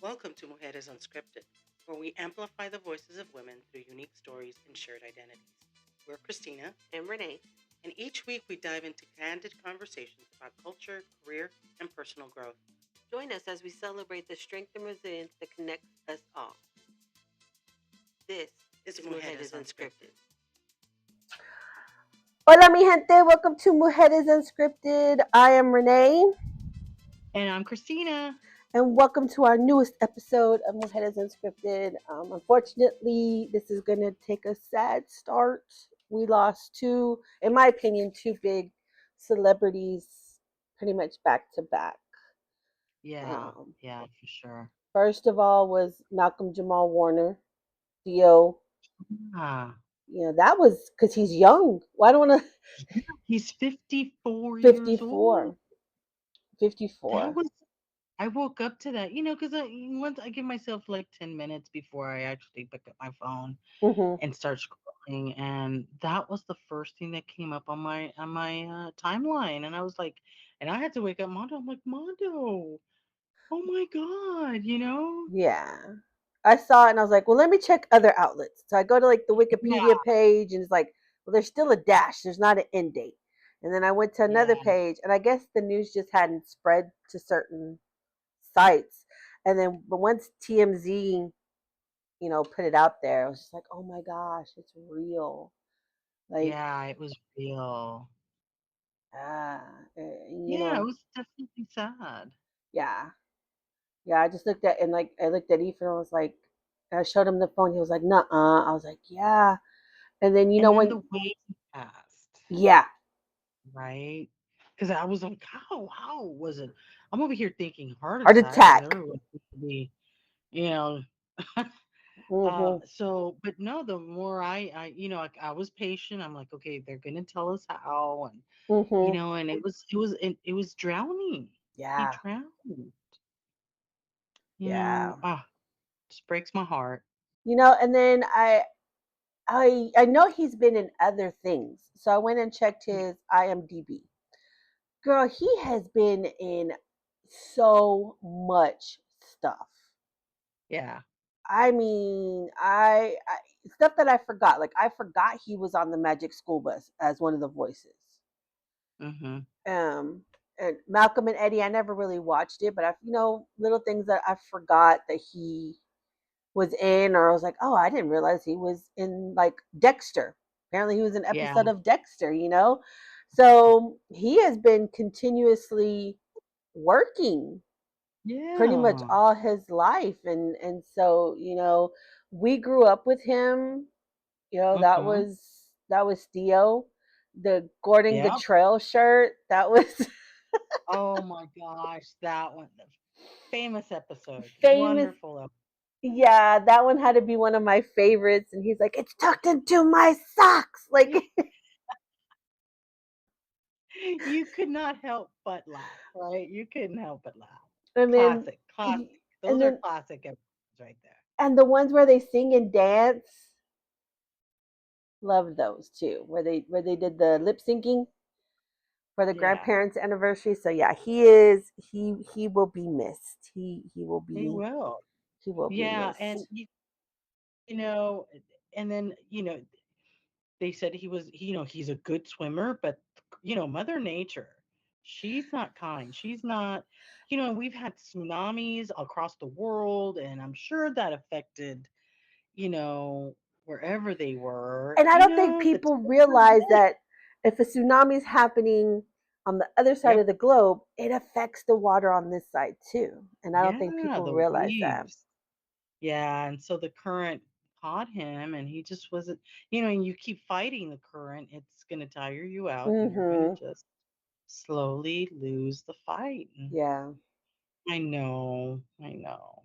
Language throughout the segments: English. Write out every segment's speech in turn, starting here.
Welcome to Mujeres Unscripted, where we amplify the voices of women through unique stories and shared identities. We're Christina, And Renee. and each week we dive into candid conversations about culture, career, and personal growth. Join us as we celebrate the strength and resilience that connects us all. This It's is Mujeres Mujeres Unscripted. Unscripted. Hola, mi gente. Welcome to Mujeres Unscripted. I am Renee, And I'm Christina. and welcome to our newest episode of Mujeres Unscripted. Unfortunately, this is going to take a sad start. We lost two, in my opinion, two big celebrities pretty much back to back. Yeah, Um, yeah, for sure. First of all was Malcolm Jamal Warner, Theo. Ah, That was because he's young. Why don't want to he's 54 years old. 54? That 54. was, I woke up to that, because once I give myself like 10 minutes before I actually pick up my phone Mm-hmm. and start scrolling, and that was the first thing that came up on my timeline, and I was like, and I had to wake up Mondo. I'm like, Mondo, oh my god. Yeah. I saw it and I was like, well, let me check other outlets. So I go to like the Yeah, Wikipedia page and it's like, well, there's still a dash. There's not an end date. And then I went to another yeah, page and I guess the news just hadn't spread to certain sites. And then, but once TMZ, put it out there, I was just like, oh my gosh, it's real. Like, yeah, it was real. ah, you Yeah, it know, was definitely sad. yeah. Yeah. I just looked at, and like, I looked at Ethan and I was like, I showed him the phone. He was like, nuh uh. I was like, yeah. And then, And then when, the way he passed, yeah, right? Because I was like, how was it? I'm over here thinking heart heart attack because attack. everyone seems to be, you know. Mhm. But no, the more I was patient. I'm like, okay, they're gonna tell us how, and Mhm. and it was drowning. He Yeah. drowned. Yeah. Just breaks my heart. And then I know he's been in other things. So I went and checked his IMDb. Girl, he has been in so much stuff. Yeah. I mean, I stuff that I forgot. Like I forgot he was on the Magic School Bus as one of the voices. Mm-hmm. Um and Malcolm and Eddie, I never really watched it, but I little things that I forgot that he was in, or I was like, oh, I didn't realize he was in like Dexter. Apparently, he was an Yeah. episode of Dexter. So he has been continuously working pretty much Yeah. all his life, and so we grew up with him. That Mm-hmm. was Theo, the Gordon the Yep. Trail shirt. That was Oh my gosh, that one, the famous episode, famous. wonderful episode. Yeah, that one had to be one of my favorites. And he's like, it's tucked into my socks. Like, You could not help but laugh, right? You couldn't help but laugh. and then, Classic, classic. and Those are then, classic episodes right there. and the ones where they sing and dance, love those too. Where they did the lip syncing for the Yeah, grandparents' anniversary. So yeah, he will be missed. He will he be will. Yeah, and missed. you know, and then they said he's a good swimmer, but Mother Nature, she's not kind. She's not, we've had tsunamis across the world, and I'm sure that affected, you know, wherever they were, And I don't think the people temperature realize hit. that if a tsunami is happening on the other side Yep. of the globe, it affects the water on this side too. And I don't think Yeah, people the realize that. waves. Yeah, and so the current caught him, and he just wasn't, and you keep fighting the current, it's going to tire you out, and you're going to Mhm. just slowly lose the fight. And Yeah, I know, I know.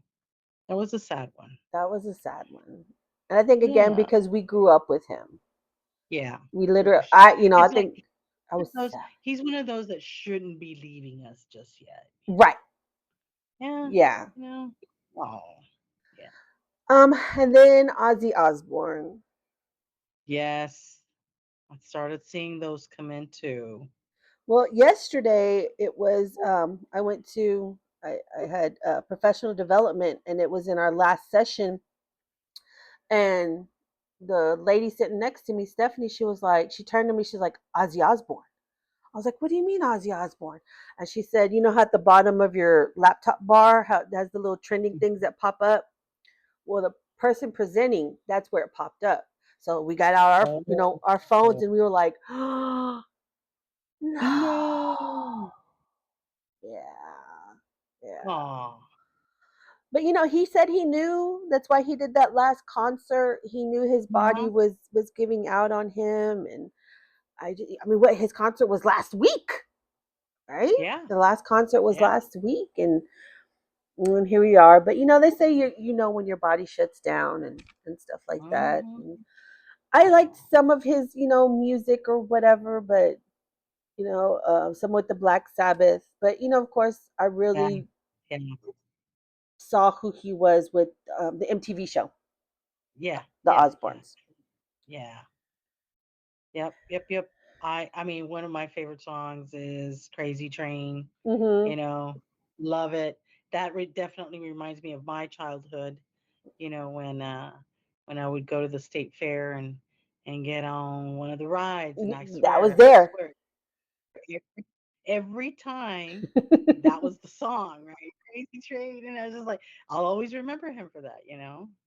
That was a sad one. that was a sad one. And I think again Yeah, because we grew up with him. yeah. We literally I It's like think I was sad. he's one of those that shouldn't be leaving us just yet. Right. Yeah, Yeah. you know. Oh, yeah. And then Ozzy Osbourne. Yes. I started seeing those come in too. Well, yesterday it was I went to I had professional development, and it was in our last session. And the lady sitting next to me, Stephanie, she was like, she turned to me, she's like, Ozzy Osbourne. I was like, what do you mean Ozzy Osbourne? And she said, you know how at the bottom of your laptop bar, how it has the little trending things that pop up? Well, the person presenting, that's where it popped up. So we got out our, Oh, our phones, and we were like, oh, no. no. Yeah. Yeah. Oh, But he said he knew. That's why he did that last concert. He knew his body uh-huh. was giving out on him, and I mean, what his concert was last week, right? Yeah, The last concert was yeah. last week, and here we are. But they say you know when your body shuts down and stuff like that. Mhm. And I liked Oh, some of his music or whatever, but some with the Black Sabbath. But of course, I yeah, really yeah, saw who he was with the MTV show, yeah, the yeah, yeah, Osbournes. yeah. Yep, yep, yep. I mean, one of my favorite songs is Crazy Train, Mhm. you know, love it. That definitely reminds me of my childhood, when I would go to the state fair and get on one of the rides, and That was I there. swear, every time that was the song, right? Crazy Train, and I was just like, I'll always remember him for that,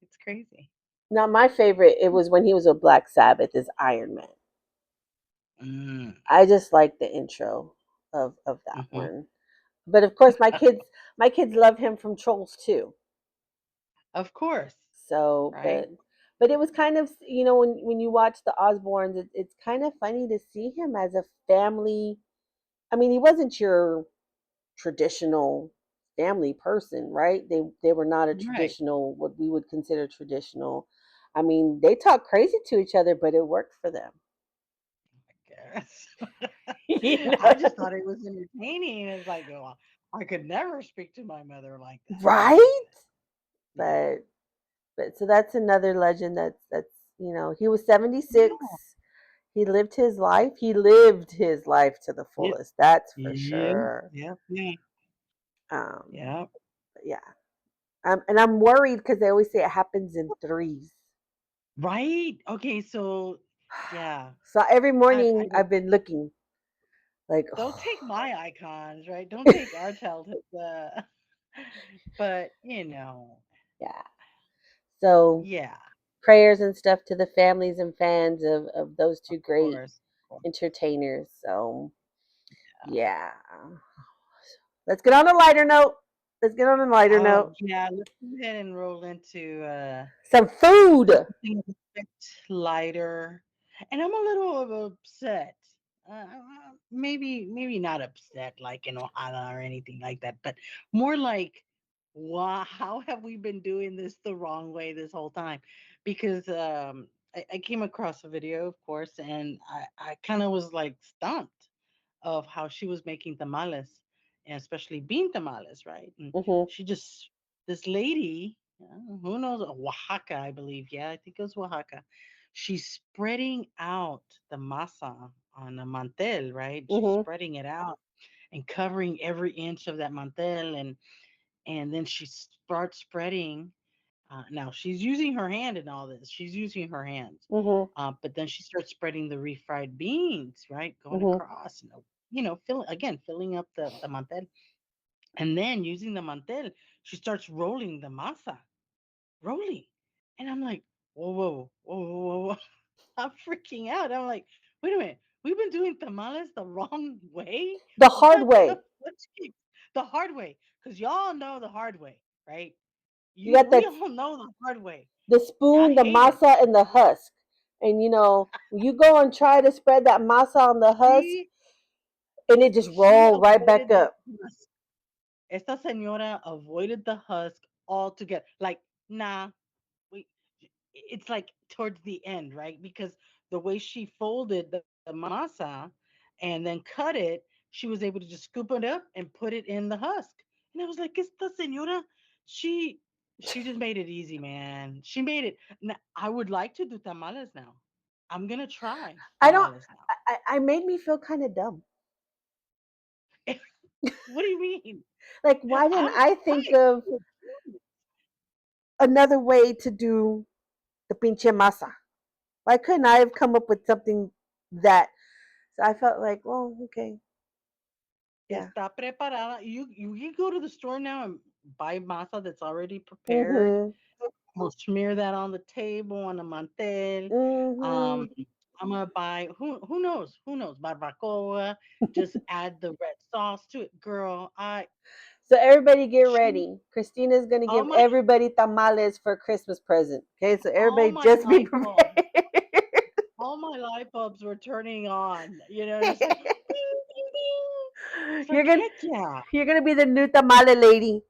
It's crazy. Now my favorite, it was when he was with Black Sabbath, is Iron Man. Mm, I just like the intro of that hmm. one. But of course, my kids love him from Trolls too. Of course, So, right? but it was kind of when you watch the Osbournes, it's kind of funny to see him as a family. I mean, he wasn't your traditional family person, right? They were not a Right. traditional, what we would consider traditional. I mean, they talk crazy to each other, but it worked for them. Guess. you I know, just thought it was entertaining. It's like, oh, I could never speak to my mother like that. right? Yeah. But so that's another legend. That's he was Yeah. 76. He lived his life. He lived his life to the Yeah. fullest. That's for Yeah. sure. Yeah. Yeah. Um, Yeah. but yeah. And I'm worried because they always say it happens in threes. Right. Okay. So, yeah. So every I morning I've been looking like, don't take my icons, right? Don't take our childhood. But yeah. So yeah. prayers and stuff to the families and fans of those Of two great course. Of course. entertainers. So Yeah. yeah. Let's get on a lighter note. Let's get on a lighter Oh note. yeah. Let's go ahead and roll into Some food. something a bit lighter, and I'm a little upset. Maybe not upset like in Ohana or anything like that, but more like, wow, how have we been doing this the wrong way this whole time? Because I came across a video, of course, and I kind of was like stumped of how she was making tamales, and especially bean tamales, right? And Hmm. she just this lady, who knows, Oaxaca, I believe. Yeah, I think it was Oaxaca. She's spreading out the masa on a mantel, right? She's Hmm. spreading it out and covering every inch of that mantel, and then she starts spreading. Now she's using her hand in all this. She's using her hands, Hmm. but then she starts spreading the refried beans, right, going Hmm. across. Filling up the mantel, and then using the mantel, she starts rolling the masa, rolling, and I'm like, whoa, whoa, whoa, whoa, whoa, whoa. I'm freaking out. I'm like, wait a minute, we've been doing tamales the wrong way. The What hard way. the hard way? Because y'all know the hard way, right? You got We that all know the hard way. the I spoon, the hate it. masa, and the husk. And when you go and try to spread that masa on the husk, She and it just she roll right back avoided the up. husk. Esta señora avoided the husk altogether. Like, nah, we it's like towards the end, right? Because the way she folded the masa and then cut it, she was able to just scoop it up and put it in the husk. And I was like, esta señora, she she just made it easy, man. She made it. Now, I would like to do tamales now. I'm gonna try I don't. tamales now. I made me feel kind of dumb. What do you mean? Like, why didn't I I think of another way to do the pinche masa? Why couldn't I have come up with something that? So I felt like, well, okay, yeah. está preparada. You can go to the store now and buy masa that's already prepared. Mhm. We'll smear that on the table on a mantel. Um, Mhm. I'm gonna buy who knows barbacoa. Just add the red sauce to it, girl. I So everybody get she ready. Christina's gonna all give my everybody tamales for Christmas present. Okay, so all everybody my just be light prepared. bulbs, all my light bulbs were turning on. It's like ding ding ding. It's you're like gonna heck yeah. you're gonna be the new tamale lady.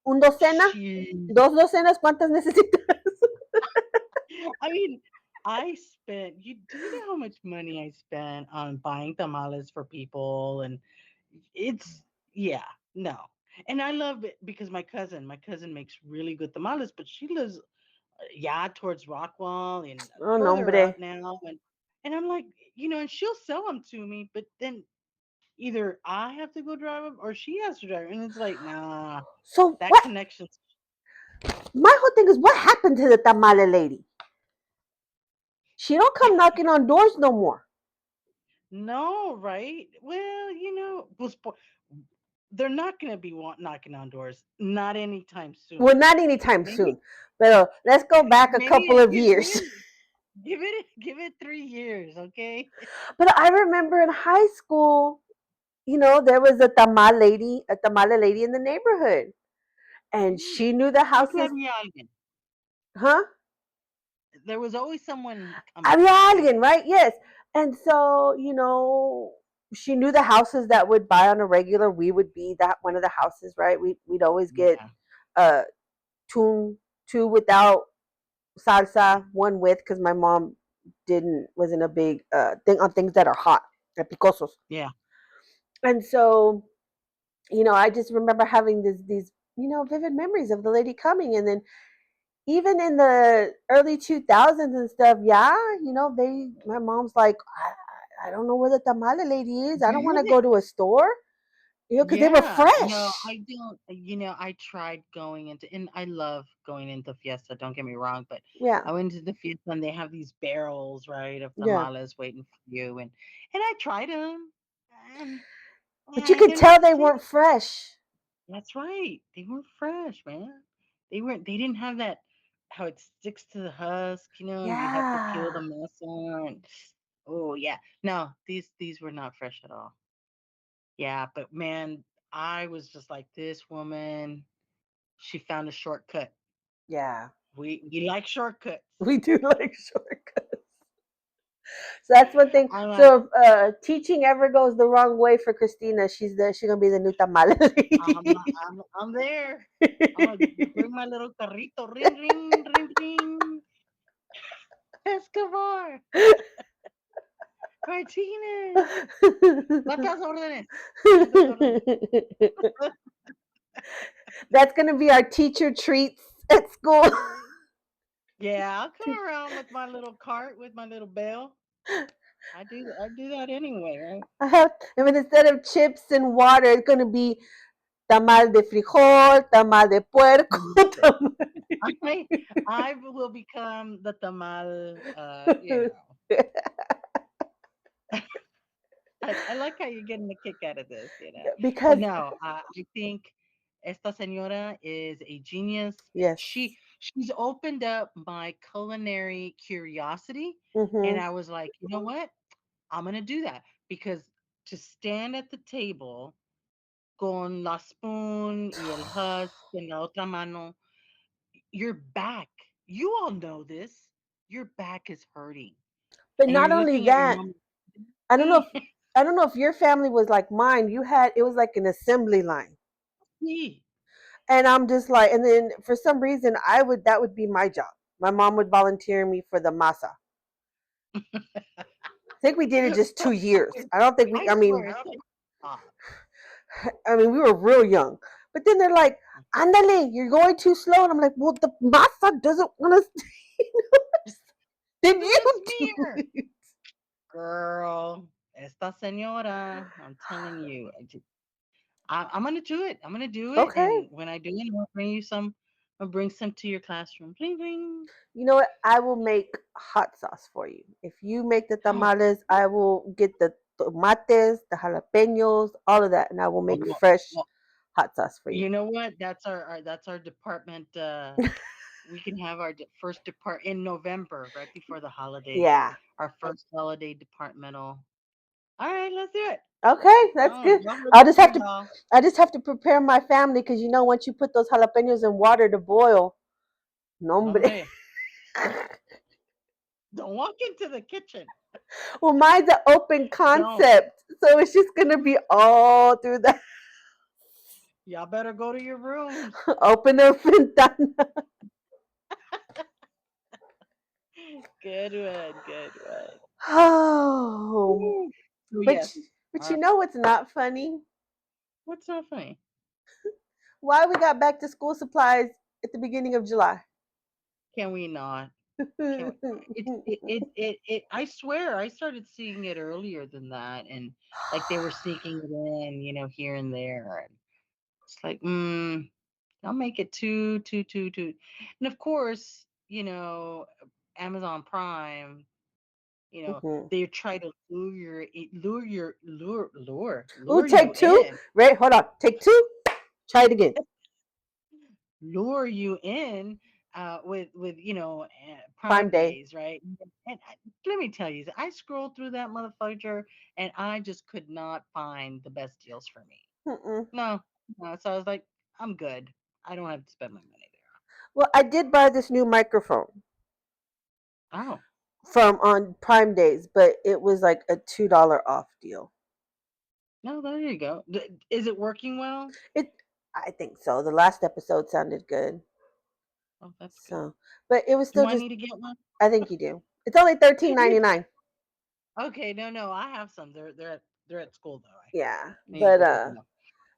Un docena, She dos docenas, ¿cuántas necesitas? I mean, do you know how much money I spent on buying tamales for people? And it's, yeah, no. And I love it because my cousin makes really good tamales, but she lives, yeah, towards Rockwall and Oh, no, further hombre. up now. And I'm like, and she'll sell them to me, but then either I have to go drive them or she has to drive 'em. And it's like, nah, So that what? connection's My whole thing is, what happened to the tamale lady? She don't come knocking on doors no more. no, right? Well, they're not going to be knocking on doors, not anytime Well, soon. not anytime Maybe, soon. But let's go back a couple maybe of give, years. give it 3 years, okay? But I remember in high school, there was a tamale lady in the neighborhood, and Mm, she knew the siempre houses. había alguien. Huh? There was always someone coming, Había right? alguien, right? Yes. And so, she knew the houses that would buy on a regular. We would be that one of the houses, right? We'd always get Yeah, uh two without salsa, one with, because my mom didn't wasn't a big thing on things that are hot, picosos. yeah. And so, I just remember having these vivid memories of the lady coming, and then even in the early 2000s and stuff, yeah, my mom's like, I don't know where the tamale lady is. I Do don't want you to go to a store, because they were Yeah, no, fresh. I don't. I tried going into, and I love going into Fiesta. Don't get me wrong, but Yeah, I went to the Fiesta and they have these barrels, right, of yeah. tamales waiting for you, and I tried them, and But you yeah, could they're not tell the they same. weren't fresh. That's right, they weren't fresh, man. They weren't. They didn't have that how it sticks to the husk, and you have to peel Yeah, the masa. And oh yeah, no, these were not fresh at all. Yeah, but man, I was just like, this woman, she found a shortcut. yeah. We like shortcuts. We do like shortcuts. So that's one thing. I'm like, So if teaching ever goes the wrong way for Christina, she's gonna be the new tamale I'm not, lady. I'm there. I'm gonna bring my little carrito, ring, ring, ring, ring. Escobar, Martinez. ¿Cuántas órdenes? ¿Cuántas órdenes? That's gonna be our teacher treats at school. Yeah, I'll come around with my little cart with my little bell. I do that anyway, right? I mean, instead of chips and water, it's gonna be tamal de frijol, tamal de puerco. I I will become the tamal. I like how you're getting a kick out of this. But Because no, I think esta señora is a genius. yes, She's opened up my culinary curiosity, and hmm I was like, you know what? I'm gonna do that because to stand at the table con la spoon y el husk en la otra mano, your back. You all know this. Your back is hurting, but and you're not only looking at your that, mom. I don't know if I don't know if your family was like mine. It was like an assembly line. See, And I'm just like, and then for some reason, that would be my job. My mom would volunteer me for the masa. I think we did it just 2 years. I don't think I swear it's like, stop. we were real young. But then they're like, "Andale, you're going too slow," and I'm like, "Well, the masa doesn't want to." Then Do you the do smear. it. Girl, esta señora, I'm telling you, I'm gonna do it. I'm gonna do it, Okay. and when I do it, I'll bring you some. I'll bring some to your classroom. Bling bling. You know what? I will make hot sauce for you. If you make the Oh, tamales, I will get the tomates, the jalapenos, all of that, and I will make well, fresh well, hot sauce for you. you know what? That's our department. We can have our first depart in November, right before the holidays. Yeah. Our first holiday departmental. All right, let's do it. Okay, that's Oh, good. y'all I'll register, just have to y'all. I just have to prepare my family because you know once you put those jalapenos in water to boil, nombre. Hombre, don't walk into the kitchen. Well, mine's an open Don't. concept, so it's just gonna be all through the Y'all better go to your rooms. open the ventana. Good one. Good one. Oh, Woo. So but yes. but All you right. know what's not funny? What's so funny? Why we got back to school supplies at the beginning of July? Can we not? Can we? I swear, I started seeing it earlier than that, and like they were sneaking it in, here and there, and it's like, I'll make it two, and of course, Amazon Prime, Mhm. they try to Ooh, lure you take two. in, Right, hold on. Take two. Try it again. with Prime Prime Day. Days, right? And let me tell you, I scrolled through that motherfucker, and I just could not find the best deals for me. Mm-mm. No, no. So I was like, I'm good. I don't have to spend my money Well, I did buy this new microphone there. Oh, from on Prime Days, but it was like a $2 off deal. no, there you go. Is it working well? It, I think so. The last episode sounded good. Oh, that's good. So, but it was Do still I just. need to get one? I think you do. It's only 13.99. Okay, no, no, I have some. They're at school though. Yeah, I need to go pick them up.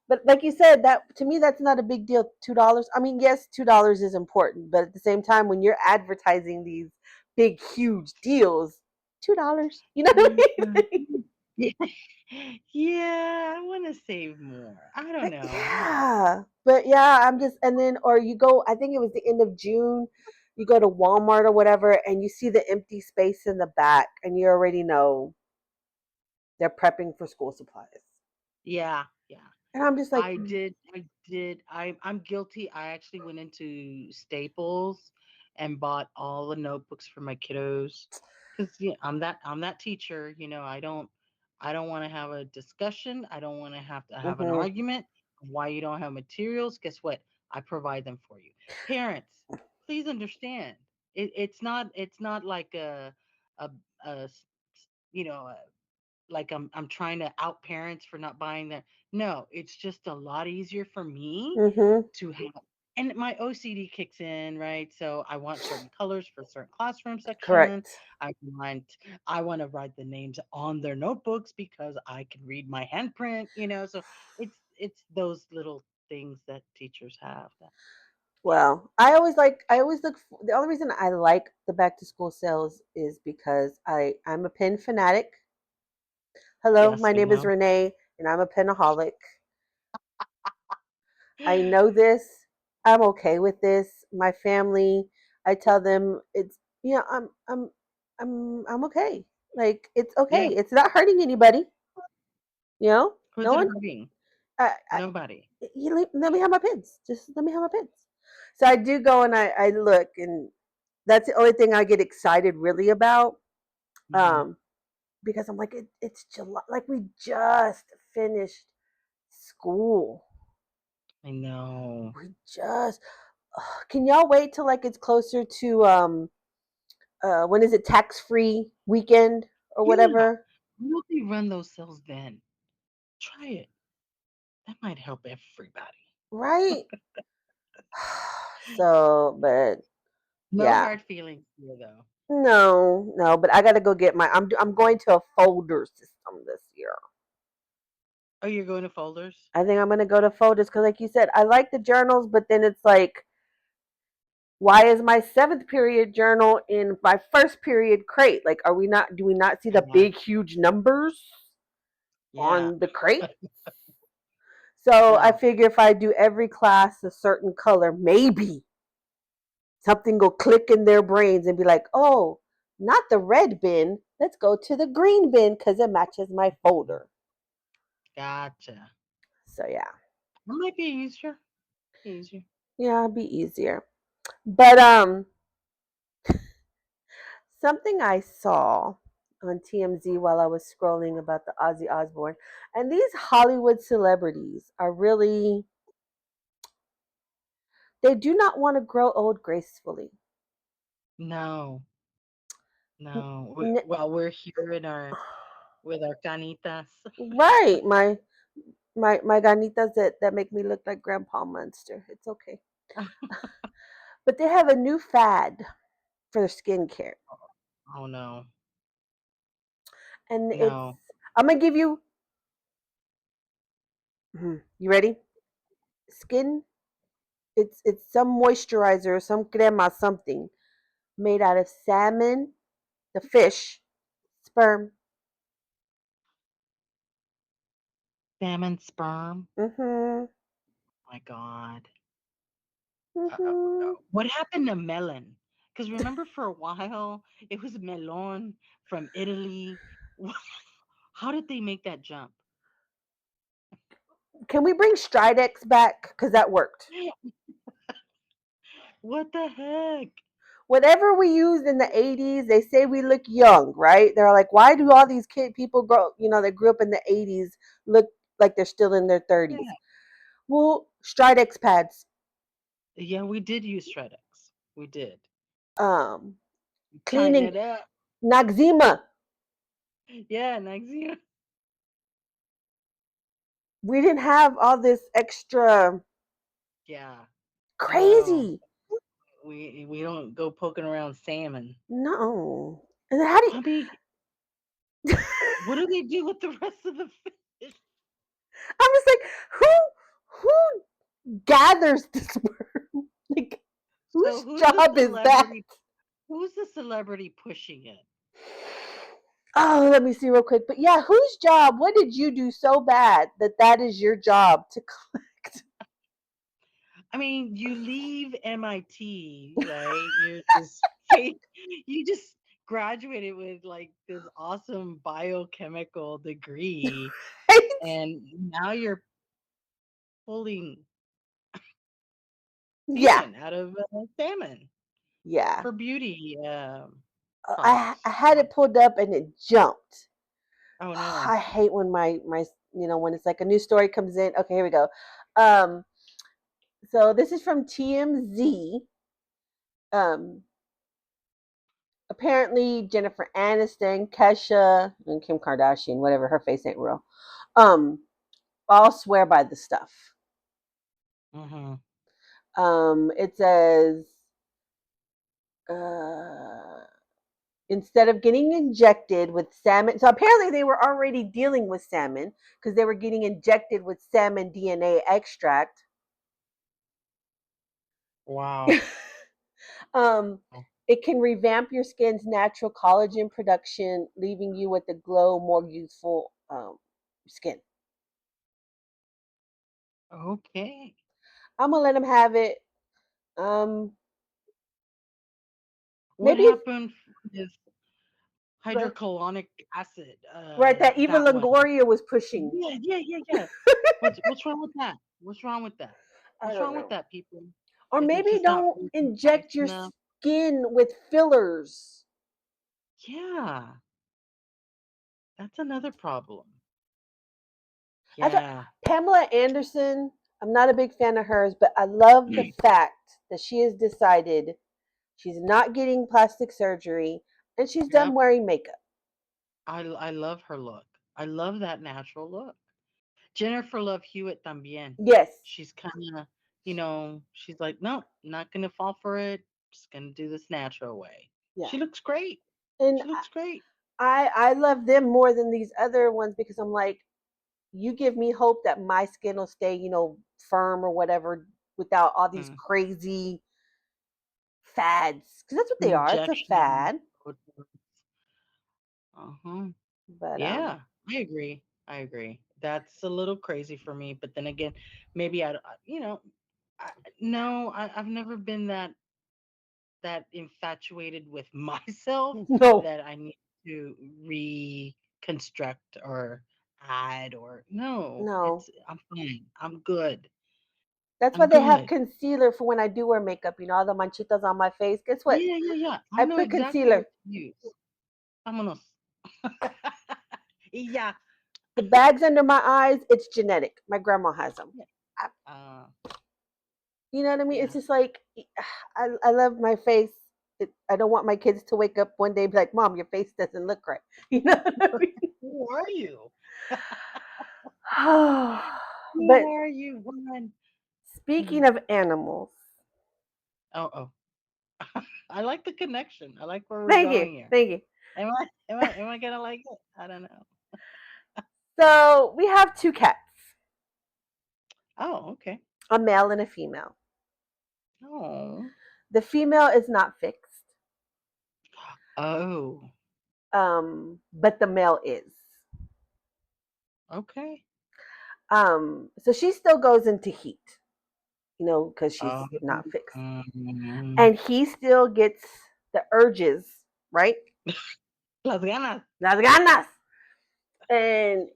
but like you said, that to me that's not a big deal. $2. I mean, yes, $2 is important, but at the same time, when you're advertising these big, huge deals, $2. You know what I Mhm. mean? Yeah, yeah. I want to save more. I don't But know. I don't know. yeah, but yeah, I'm just and then or you go. I think it was the end of June. You go to Walmart or whatever, and you see the empty space in the back, and you already know they're prepping for school supplies. Yeah, yeah. And I'm just like, I'm guilty. I actually went into Staples and bought all the notebooks for my kiddos because I'm that teacher. I don't want to have a discussion. I don't want to have an mm-hmm, argument of why you don't have materials. Guess what? I provide them for you. Parents, please understand. It's not like a, a s- you know like I'm trying to out parents for not buying that. No, it's just a lot easier for me mm-hmm, to have, and my OCD kicks in, right? So I want certain colors for certain classroom section. correct. I want I want to write the names on their notebooks because I can read my handprint. So it's those little things that teachers have that yeah. Well, I always look. The only reason I like the back to school sales is because I'm a pen fanatic. Hello, Yes, my we name is know. Renee, and I'm a penaholic. I know this. I'm okay with this. My family, I tell them it's I'm okay. Like it's okay. Yeah. It's not hurting anybody. Who's No it one. hurting? I Nobody. let me have my pins. Just let me have my pins. So I do go and I look, and that's the only thing I get excited really about. Hmm. Um, because I'm like it's July. Like we just finished school. I know. We just can y'all wait till like it's closer to when is it tax free weekend or Yeah. whatever? Really run those cells then. Try it. That might help everybody. Right? So, but No yeah. hard feelings here, though. No, but I got to go get my I'm going to a folder system this year. Oh, you're going to folders? I think I'm going to go to folders cuz like you said, I like the journals, but then it's like why is my 7th period journal in my first period crate? Like are we not do we not see the Yeah. big huge numbers Yeah. on the crate? So I Wow. figure if I do every class a certain color, maybe something will click in their brains and be like, oh, not the red bin. Let's go to the green bin because it matches my folder. Gotcha. So yeah, That might be easier. Easier. yeah, it'd be easier. But something I saw on TMZ while I was scrolling about the Ozzy Osbourne, and these Hollywood celebrities are really, they do not want to grow old gracefully. No, N- no. n- Well, we're here in our with our canitas. right, my ganitas that make me look like Grandpa Munster. It's okay, but they have a new fad for skincare, Oh no, and it's, no. I'm gonna give you. You ready? Skin. It's some moisturizer, some crema, something made out of salmon, the fish, sperm. Salmon sperm. Mhm. My God. Mhm. What happened to melon? Because remember, for a while it was melon from Italy. How did they make that jump? Can we bring Stridex back? Because that worked. What the heck? Whatever we used in the 80s, they say we look young, right? They're like, why do all these people grow, that grew up in the 80s look like they're still in their Yeah, 30s? Well, Stridex pads, yeah. We did use Shredex. We did. um, Tighten cleaning, it up. Noxzema. Yeah, next year. We didn't have all this extra Yeah. No, crazy. we don't go poking around salmon. No. And then how do I mean, you, what do they do with the rest of the fish? I'm just like, who gathers the sperm? Like, So whose job is that? who's the celebrity pushing it? Oh, let me see real quick. But yeah, whose job? What did you do so bad that that is your job to collect? I mean, you leave MIT, right? You're this fake, you just graduated with like this awesome biochemical degree, Right? and now you're pulling Yeah, semen out of salmon yeah. for beauty I products. had it pulled up and it jumped. Oh no. I hate when my when it's like a new story comes in. Okay, here we go. Um, so this is from TMZ. Um, Apparently Jennifer Aniston, Kesha, and Kim Kardashian, whatever, her face ain't real. Um, all swear by the stuff. Hmm. It says uh, instead of getting injected with salmon, so apparently they were already dealing with salmon because they were getting injected with salmon DNA extract. Wow. um, it can revamp your skin's natural collagen production, leaving you with a glow, more youthful skin. Okay. I'm gonna let them have it. Um, What Maybe happened with like, hydrocolonic acid? right, that Eva That one. Longoria was pushing. Yeah, yeah, yeah, yeah. What's wrong with that? What's wrong with that? I What's don't wrong with know. that, people? Or Is it maybe just not don't working inject fast your enough? skin with fillers. Yeah, that's another problem. I thought Yeah. Pamela Anderson, I'm not a big fan of hers, but I love the fact that she has decided she's not getting plastic surgery and she's done Yep. wearing makeup. I love her look. I love that natural look. Jennifer Love Hewitt también. Yes. She's kind of, she's like, no, not gonna fall for it. Just gonna do this natural way. Yeah. She looks great. And She looks great. I love them more than these other ones because I'm like, you give me hope that my skin will stay, firm or whatever without all these Mm. crazy fads. Because that's what they are. It's a Injection. fad. Uh-huh. But Yeah, I agree. I agree. That's a little crazy for me. But then again, maybe I, no, I've never been that infatuated with myself No, that I need to reconstruct or add or no. no. I'm fine. I'm good. That's why I'm they have good. concealer for when I do wear makeup. You know, all the manchitas on my face. Guess what? Yeah, yeah, yeah. I I know put exactly concealer. what to use. Vámonos. Y ya. The bags under my eyes, it's genetic. My grandma has them. Yeah. I, Uh, you know what I mean? It's yeah. just like I love my face. I don't want my kids to wake up one day and be like, "Mom, your face doesn't look right." You know what I Who are you? mean? Who But are you, woman? speaking of animals, Oh, oh. I like the connection. I like where we're thank you, going here. thank you. Am I gonna like it? I don't know. So we have two cats, Oh, okay. a male and a female. Oh. The female is not fixed, Oh. but the male is. Okay. So she still goes into heat, because she's Oh. not fixed, mm, and he still gets the urges, right? Las ganas. Las ganas, and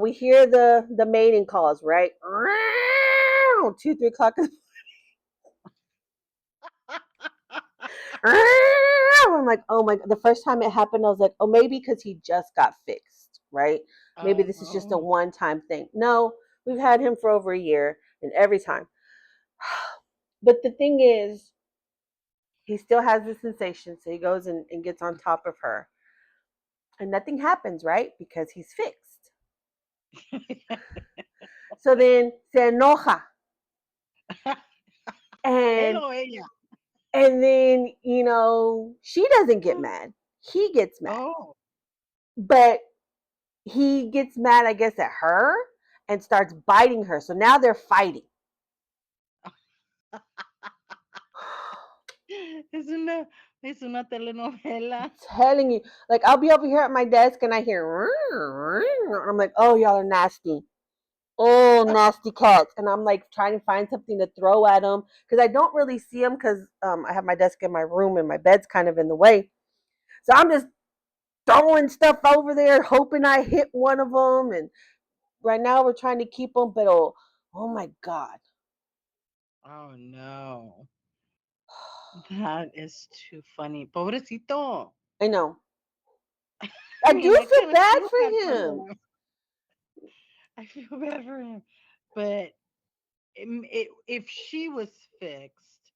we hear the mating calls, right? 2, 3 o'clock. I'm like, oh my! The first time it happened, I was like, oh, maybe because he just got fixed, right? Maybe this is just a Oh. one-time thing. No, we've had him for over a year, and every time. But the thing is, he still has the sensation, so he goes and gets on top of her, and nothing happens, right? Because he's fixed. So then se enoja, and Él o ella. then she doesn't get mad. He gets mad, Oh. but he gets mad, I guess, at her and starts biting her. So now they're fighting. Es una, es una I'm telenovela. telling you, like I'll be over here at my desk and I hear, I'm like, oh, y'all are nasty. Oh, nasty cats. And I'm like trying to find something to throw at them because I don't really see them because I have my desk in my room and my bed's kind of in the way. So I'm just throwing stuff over there, hoping I hit one of them. And right now we're trying to keep them, but oh my God. Oh no. That is too funny. Pobrecito. I know. I I do mean, I feel kind of bad feel bad for for him. him. I feel bad for him. But if she was fixed,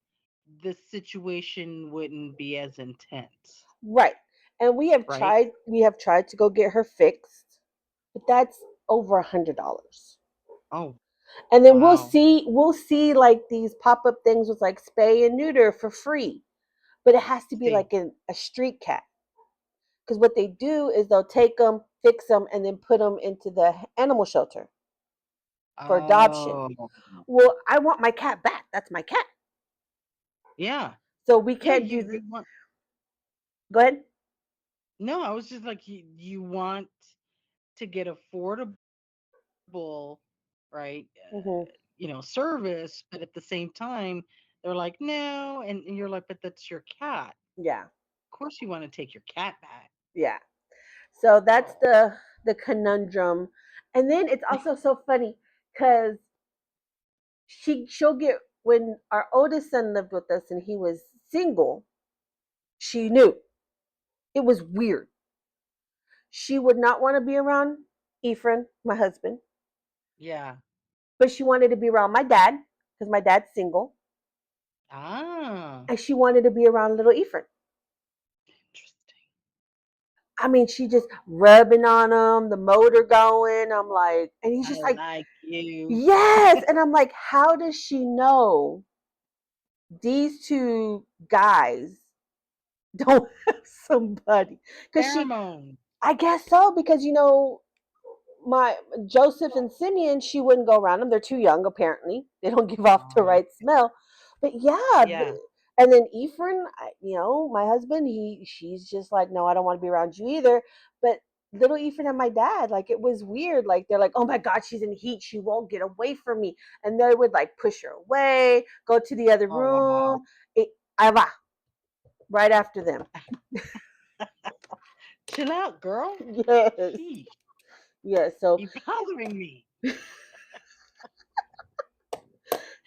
the situation wouldn't be as intense, Right. And right? we have tried to go get her fixed, but that's over $100. Oh, And then wow. we'll see like these pop-up things with like spay and neuter for free. But it has to be See. like a street cat. Because what they do is they'll take them, fix them, and then put them into the animal shelter for adoption. Oh, Well, I want my cat back. That's my cat. yeah. So we Yeah, can't do you the. want Go ahead. no, I was just like you want to get affordable, right? Hmm. Service, but at the same time, they're like, no, and you're like, but that's your cat. Yeah, Of course, you want to take your cat back. yeah. So that's Oh, the conundrum. And then it's also so funny because she'll get when our oldest son lived with us and he was single, she knew. It was weird. She would not want to be around Ephraim, my husband, yeah. but she wanted to be around my dad because my dad's single, Ah, and she wanted to be around little Ephraim. interesting. I mean, she just rubbing on him, the motor going. I'm like, and he's I just like, like you. yes. And I'm like, how does she know these two guys don't have somebody? Because Pheromone. I guess so, because my Joseph and Simeon, she wouldn't go around them. They're too young, apparently. They don't give off the Oh, right smell. But yeah, yeah. and then Ephraim, my husband, she's just like, no, I don't want to be around you either. But little Ethan and my dad. Like it was weird. Like they're like, oh my God, she's in heat. She won't get away from me. And they would like push her away, go to the other Oh, wow. room. It, I va, right after them. Chill out, girl. Yes. Sheesh. Yes. So You bothering me.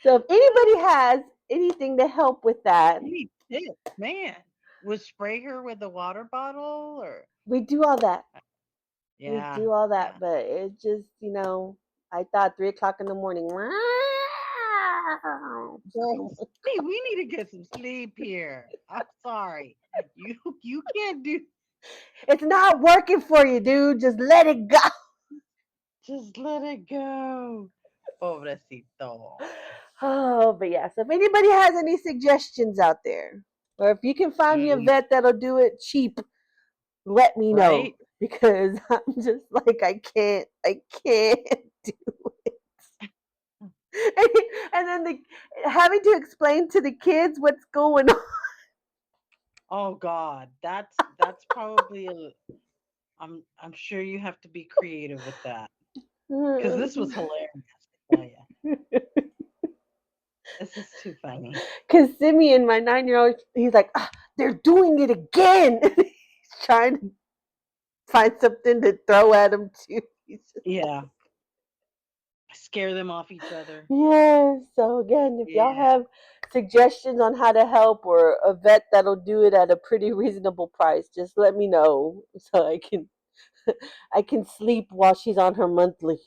so if anybody has anything to help with that, You need tips, man. Would spray her with a water bottle or we do all that. We yeah, do all yeah. that, but it just, I thought 3 o'clock in the morning. Girl, hey, we need to get some sleep here. I'm sorry. You you can't do It's not working for you, dude. Just let it go. just let it go. Pobrecito. Oh, but yeah. So if anybody has any suggestions out there, or if you can find me a Yeah, vet that'll do it cheap, let me know right? because I'm just like I can't do it. And then having to explain to the kids what's going Oh God, that's probably a I'm sure you have to be creative with that because this was on. hilarious. I tell you, this is too funny. Because Simeon, my 9-year-old, he's like, they're doing it again. He's trying to find something to throw at him too. He's just Yeah, scare them off each other. yeah. So again, if y'all Yeah. have suggestions on how to help or a vet that'll do it at a pretty reasonable price, just let me know so I can sleep while she's on her monthly.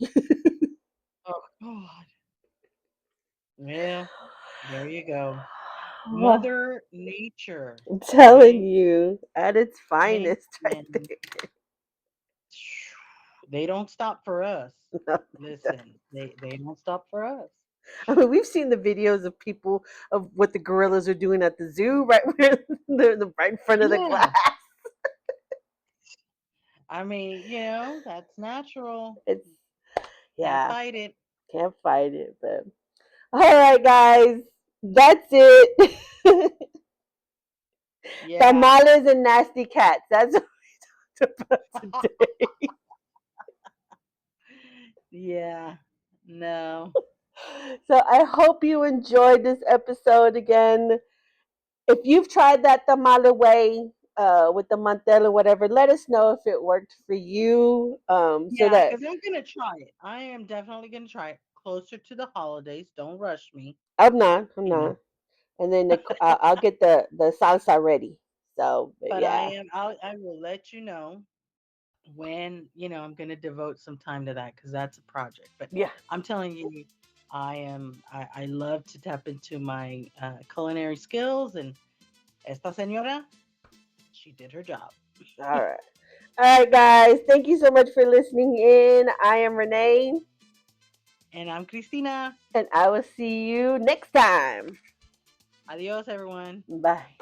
Oh God. Well, there you go. I'm Mother Nature, telling right? you, at its Hey, finest, right man, they don't stop for us. there. Listen, they don't stop for us. I mean, we've seen the videos of people of what the gorillas are doing at the zoo, right where they're right in front of the glass. Yeah, I mean, that's natural. It's Can't yeah, fight it. can't fight it. But all right, guys, that's it. Yeah. Tamales and nasty cats. That's what we talked about today. Yeah. No. So I hope you enjoyed this episode again. If you've tried that tamale way with the mantel or whatever, let us know if it worked for you. So Yeah, that because I'm gonna try it. I am definitely gonna try it closer to the holidays. Don't rush me. I'm You not. know. And then I'll get the salsa ready. So, but But I yeah, am. I will let you know when I'm going to devote some time to that because that's a project. But yeah. I'm telling you, I love to tap into my culinary skills, and esta señora, she did her job. All right, all right, guys. Thank you so much for listening in. I am Renee, And I'm Cristina. and I will see you next time. Adios, everyone. Bye.